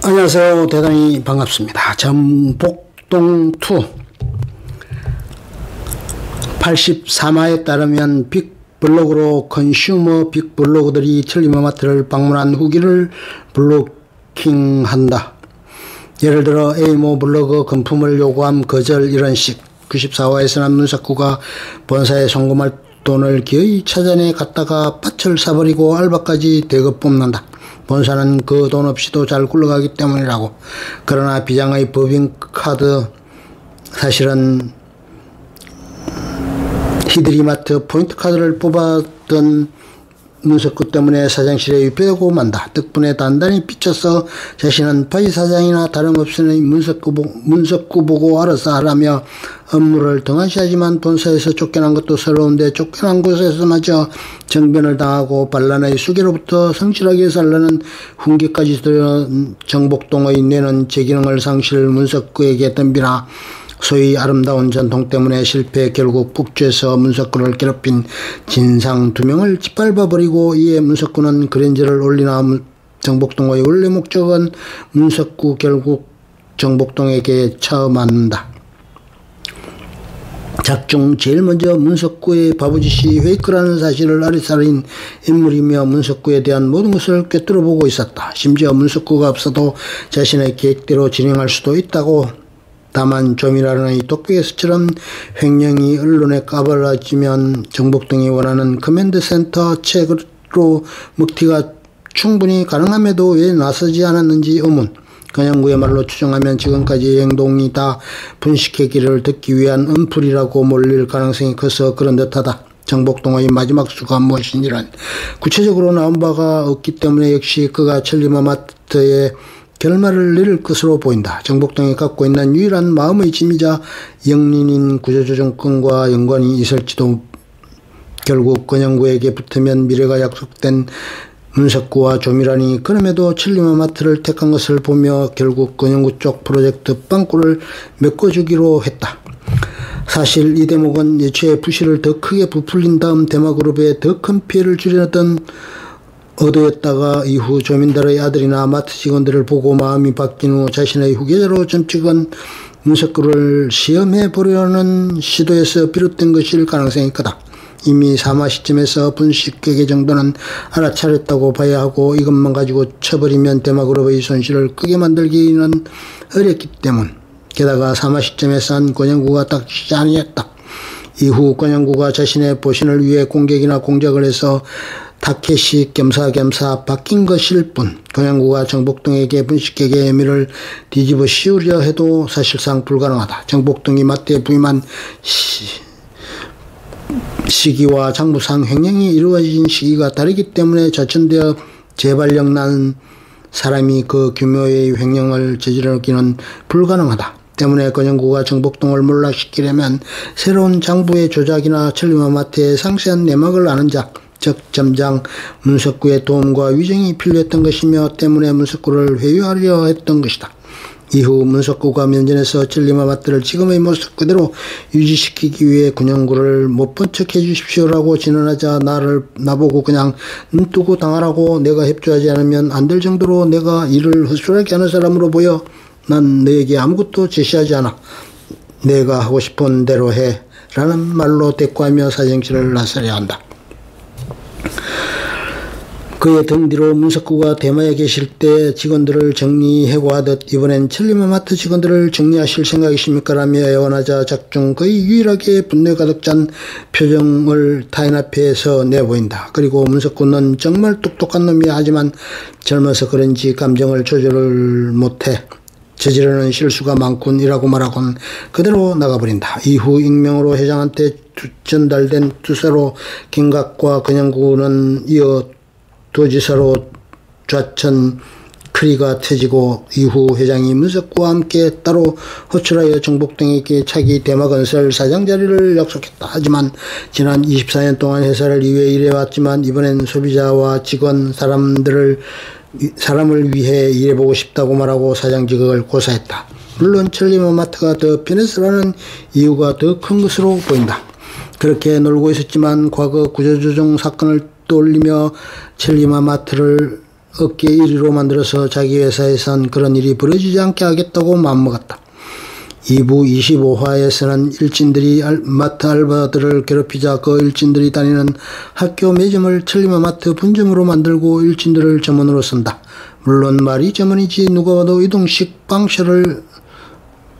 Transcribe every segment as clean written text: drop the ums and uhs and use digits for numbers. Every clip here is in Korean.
안녕하세요. 대단히 반갑습니다. 전복동2 84마에 따르면 빅블로그로 컨슈머 빅블로그들이 첼리마마트를 방문한 후기를 블로킹한다. 예를 들어 A모 블로그 금품을 요구함 거절 이런 식. 94화에서는 문석구가 본사에 송금할 돈을 기어이 찾아내 갔다가 밭을 사버리고 알바까지 대거 뽑는다. 본사는 그 돈 없이도 잘 굴러가기 때문이라고. 그러나 비장의 법인카드, 사실은 히드리마트 포인트카드를 뽑았던 문석구 때문에 사장실에 유폐되고 만다. 덕분에 단단히 삐쳐서 자신은 바지 사장이나 다름없으니 문석구 보고 알아서 하라며 업무를 등한시하지만 본사에서 쫓겨난 것도 서러운데 쫓겨난 곳에서마저 정변을 당하고 반란의 수계로부터 성실하게 살라는 훈계까지 들은 정복동의 뇌는 제기능을 상실 문석구에게 덤비나 소위 아름다운 전통 때문에 실패 결국 북주에서 문석구를 괴롭힌 진상 2명을 짓밟아버리고 이에 문석구는 그랜저를 올리나 정복동의 원래 목적은 문석구 결국 정복동에게 처맞는다. 작중 제일 먼저 문석구의 바보짓이 페이크라는 사실을 아리싸린 인물이며 문석구에 대한 모든 것을 꿰뚫어보고 있었다. 심지어 문석구가 없어도 자신의 계획대로 진행할 수도 있다고. 다만 좀이라는 이 똑배기에서처럼 횡령이 언론에 까발려지면 정복동이 원하는 커맨드 센터 책으로 먹튀가 충분히 가능함에도 왜 나서지 않았는지 의문. 건영구의 말로 추정하면 지금까지의 행동이 다 분식회계를 듣기 위한 은풀이라고 몰릴 가능성이 커서 그런 듯하다. 정복동의 마지막 수가 무엇인지란 구체적으로 나온 바가 없기 때문에 역시 그가 첼리마마트의 결말을 내릴 것으로 보인다. 정복동이 갖고 있는 유일한 마음의 짐이자 영린인 구조조정권과 연관이 있을지도. 결국 건영구에게 붙으면 미래가 약속된 문석구와 조미란이 그럼에도 첼리마마트를 택한 것을 보며 결국 건영구 쪽 프로젝트 빵꾸를 메꿔주기로 했다. 사실 이 대목은 예초에 부실을 더 크게 부풀린 다음 대마그룹에 더 큰 피해를 주려던 의도였다가 이후 조민달의 아들이나 마트 직원들을 보고 마음이 바뀐 후 자신의 후계자로 점찍은 문석구를 시험해 보려는 시도에서 비롯된 것일 가능성이 크다. 이미 사마 시점에서 분식회계 정도는 알아차렸다고 봐야 하고 이것만 가지고 쳐버리면 대마그룹의 손실을 크게 만들기는 어렵기 때문. 게다가 사마 시점에선 권영구가 닥치지 아니었다. 이후 권영구가 자신의 보신을 위해 공격이나 공작을 해서 타켓이 겸사겸사 바뀐 것일 뿐 건영구가 정복동에게 분식회계 혐의를 뒤집어 씌우려 해도 사실상 불가능하다. 정복동이 마트에 부임한 시기와 장부상 횡령이 이루어진 시기가 다르기 때문에 자천되어 재발령 난 사람이 그 규모의 횡령을 저지르기는 불가능하다. 때문에 건영구가 정복동을 몰락시키려면 새로운 장부의 조작이나 첼리마마트의 상세한 내막을 아는 자, 즉 점장 문석구의 도움과 위정이 필요했던 것이며 때문에 문석구를 회유하려 했던 것이다. 이후 문석구가 면전에서 첼리마마트를 지금의 모습 그대로 유지시키기 위해 건영구를 못 본 척 해주십시오라고 진언하자 나보고 그냥 눈뜨고 당하라고 내가 협조하지 않으면 안 될 정도로 내가 일을 허술하게 하는 사람으로 보여 난 너에게 아무것도 제시하지 않아. 내가 하고 싶은 대로 해 라는 말로 대꾸하며 사정실을 나서려 한다. 그의 등 뒤로 문석구가 대마에 계실 때 직원들을 정리해고하듯 이번엔 첼리마마트 직원들을 정리하실 생각이십니까? 라며 애원하자 작중 거의 유일하게 분노에 가득 찬 표정을 타인 앞에서 내보인다. 그리고 문석구는 정말 똑똑한 놈이야. 하지만 젊어서 그런지 감정을 조절을 못해 저지르는 실수가 많군이라고 말하곤 그대로 나가버린다. 이후 익명으로 회장한테 전달된 투서로 김각과 건영구는 이어 도지사로 좌천 크리가 터지고 이후 회장이 문석구와 함께 따로 호출하여 정복동에게 차기 대마건설 사장 자리를 약속했다. 하지만 지난 24년 동안 회사를 2회 일해왔지만 이번엔 소비자와 직원 사람을 위해 일해보고 싶다고 말하고 사장직을 고사했다. 물론 첼리마마트가 더 편해서라는 이유가 더 큰 것으로 보인다. 그렇게 놀고 있었지만 과거 구조조정 사건을 떠올리며 첼리마마트를 어깨 1위로 만들어서 자기 회사에선 그런 일이 벌어지지 않게 하겠다고 마음먹었다. 2부 25화에서는 일진들이 마트 알바들을 괴롭히자 그 일진들이 다니는 학교 매점을 첼리마마트 분점으로 만들고 일진들을 점원으로 쓴다. 물론 말이 점원이지 누가 봐도 이동식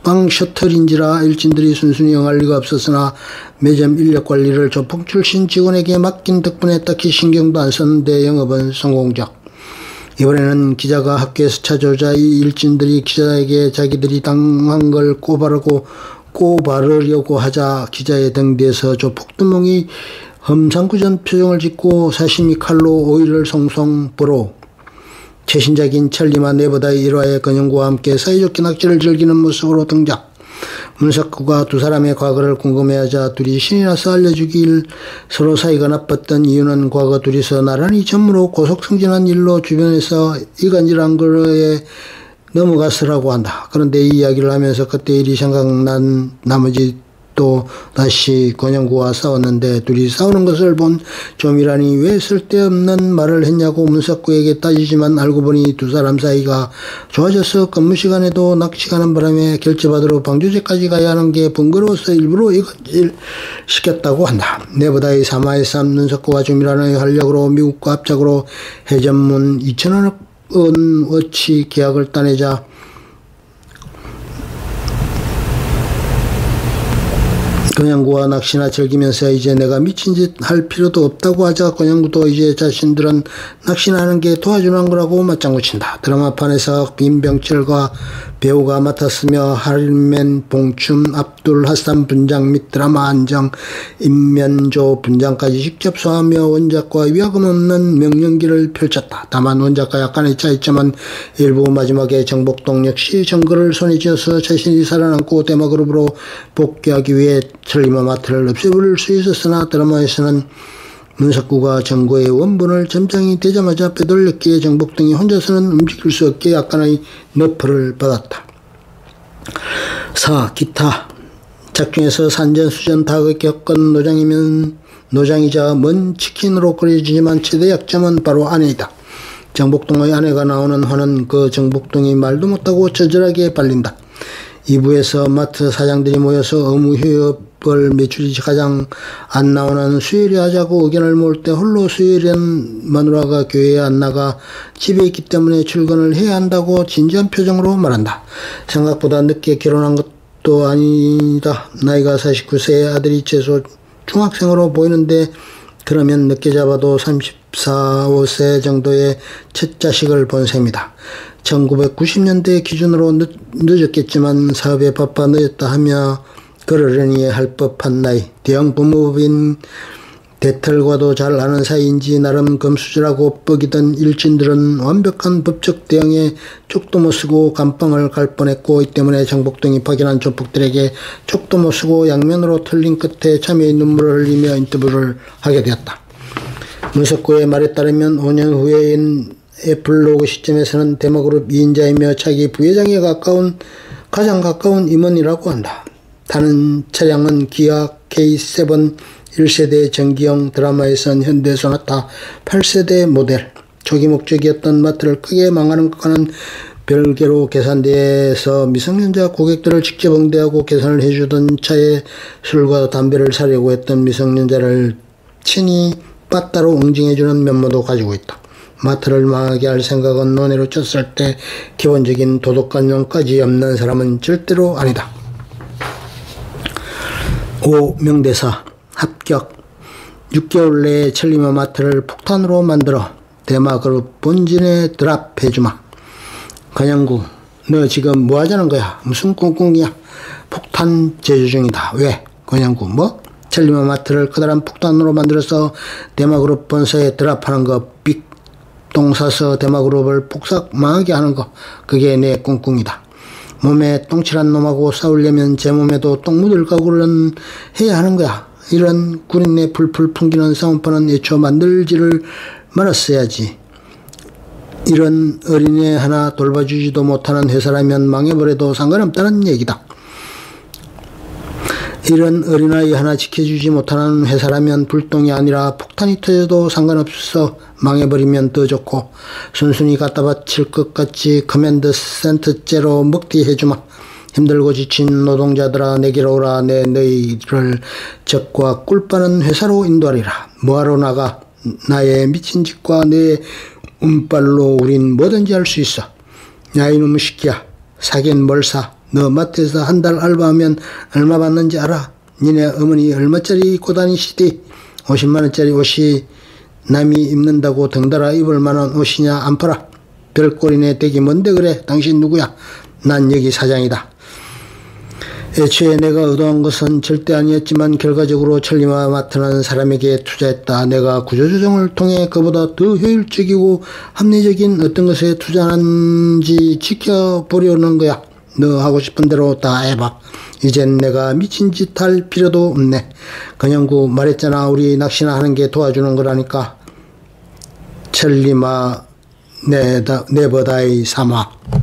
빵셔틀인지라 일진들이 순순히 응할 리가 없었으나 매점 인력관리를 조폭 출신 직원에게 맡긴 덕분에 딱히 신경도 안 썼는데 영업은 성공적. 이번에는 기자가 학교에서 찾아오자 이 일진들이 기자에게 자기들이 당한 걸 꼬바르려고 하자 기자의 등 뒤에서 조폭두목이 험상궂은 표정을 짓고 사시미 칼로 오이를 송송 불어 최신작인 찰리마 네버다의 1화의 건영구와 함께 사이좋게 낚시를 즐기는 모습으로 등장. 문석구가 두 사람의 과거를 궁금해하자 둘이 신이 나서 알려주길. 서로 사이가 나빴던 이유는 과거 둘이서 나란히 전무로 고속승진한 일로 주변에서 이간질한 거에 넘어갔으라고 한다. 그런데 이 이야기를 하면서 그때 일이 생각난 나머지 또 다시 권영구와 싸웠는데 둘이 싸우는 것을 본 조미란이 왜 쓸데없는 말을 했냐고 문석구에게 따지지만 알고 보니 두 사람 사이가 좋아져서 근무 시간에도 낚시 가는 바람에 결제받으러 방조제까지 가야 하는 게 번거로워서 일부러 이것을 시켰다고 한다. 내보다의 3화에서 문석구와 조미란의 활력으로 미국과 합작으로 해전문 2,000억 원어치 계약을 따내자 권영구와 낚시나 즐기면서 이제 내가 미친 짓 할 필요도 없다고 하자 권영구도 이제 자신들은 낚시나 하는 게 도와주는 거라고 맞장구 친다. 드라마판에서 김병철과 배우가 맡았으며 하릴맨, 봉춤, 압둘, 하산 분장 및 드라마 안정, 임면조 분장까지 직접 소화하며 원작과 위화감 없는 명령기를 펼쳤다. 다만 원작과 약간의 차이점은 일부 마지막에 정복동 역시 정글을 손에 쥐어서 자신이 살아남고 대마그룹으로 복귀하기 위해 첼리마마트를 없애버릴 수 있었으나 드라마에서는 문석구가 정거의 원본을 점장이 되자마자 빼돌렸기에 정복동이 혼자서는 움직일 수 없게 약간의 너프를 받았다. 4. 기타 작중에서 산전수전 다 겪은 노장이자 먼 치킨으로 그려지지만 최대 약점은 바로 아내이다. 정복동의 아내가 나오는 화는 그 정복동이 말도 못하고 저절하게 발린다. 2부에서 마트 사장들이 모여서 의무휴업을 매출이 가장 안 나오는 수요일에 하자고 의견을 모을 때 홀로 수요일엔 마누라가 교회에 안 나가 집에 있기 때문에 출근을 해야 한다고 진지한 표정으로 말한다. 생각보다 늦게 결혼한 것도 아니다. 나이가 49세의 아들이 최소 중학생으로 보이는데 그러면 늦게 잡아도 34, 5세 정도의 첫 자식을 본 셈이다. 1990년대 기준으로 늦었겠지만 사업에 바빠 늦었다 하며 그러려니 할 법한 나이. 대형 법무법인 대털과도 잘 아는 사이인지 나름 금수저라고 뻐기던 일진들은 완벽한 법적 대응에 쪽도 못 쓰고 감방을 갈 뻔했고 이 때문에 정복동이 파견한 조폭들에게 쪽도 못 쓰고 양면으로 털린 끝에 참여의 눈물을 흘리며 인터뷰를 하게 되었다. 문석구의 말에 따르면 5년 후에인 애플로그 시점에서는 대마그룹 2인자이며 차기 부회장에 가장 가까운 임원이라고 한다. 타는 차량은 기아 K7 1세대 전기형 드라마에선 현대소나타 8세대 모델. 초기 목적이었던 마트를 크게 망하는 것과는 별개로 계산대에서 미성년자 고객들을 직접 응대하고 계산을 해주던 차에 술과 담배를 사려고 했던 미성년자를 친히 빠따로 응징해주는 면모도 가지고 있다. 마트를 망하게 할 생각은 논의로 쳤을 때 기본적인 도덕관념까지 없는 사람은 절대로 아니다. 5. 명대사 합격. 6개월 내에 첼리마마트를 폭탄으로 만들어 대마그룹 본진에 드랍해주마. 권영구, 너 지금 뭐 하자는 거야? 무슨 꿍꿍이야? 폭탄 제조 중이다. 왜? 권영구, 뭐? 첼리마마트를 커다란 폭탄으로 만들어서 대마그룹 본사에 드랍하는 거, 빅똥 사서 대마그룹을 폭삭 망하게 하는 거, 그게 내 꿍꿍이다. 몸에 똥칠한 놈하고 싸우려면 제 몸에도 똥 묻을 각오는 해야 하는 거야. 이런 구린내 풀풀 풍기는 싸움판은 애초 만들지를 말았어야지. 이런 어린애 하나 돌봐주지도 못하는 회사라면 망해버려도 상관없다는 얘기다. 이런 어린아이 하나 지켜주지 못하는 회사라면 불똥이 아니라 폭탄이 터져도 상관없어 망해버리면 더 좋고 순순히 갖다 바칠 것 같이 커맨드 센터째로 먹튀 해주마. 힘들고 지친 노동자들아 내게로 오라. 내 너희를 적과 꿀빠는 회사로 인도하리라. 뭐하러 나가. 나의 미친 짓과 내 운빨로 우린 뭐든지 할 수 있어. 야 이놈의 새끼야. 사긴 뭘 사. 너 마트에서 한 달 알바하면 얼마 받는지 알아? 니네 어머니 얼마짜리 입고 다니시디? 50만원짜리 옷이 남이 입는다고 덩달아 입을 만한 옷이냐 안 팔아? 별꼴이네 댁이 뭔데 그래? 당신 누구야? 난 여기 사장이다. 애초에 내가 의도한 것은 절대 아니었지만 결과적으로 천리마 마트는 사람에게 투자했다. 내가 구조조정을 통해 그보다 더 효율적이고 합리적인 어떤 것에 투자하는지 지켜보려는 거야. 너 하고 싶은 대로 다 해봐. 이젠 내가 미친 짓 할 필요도 없네. 건영구 말했잖아. 우리 낚시나 하는 게 도와주는 거라니까. 천리마 내버다이 삼아.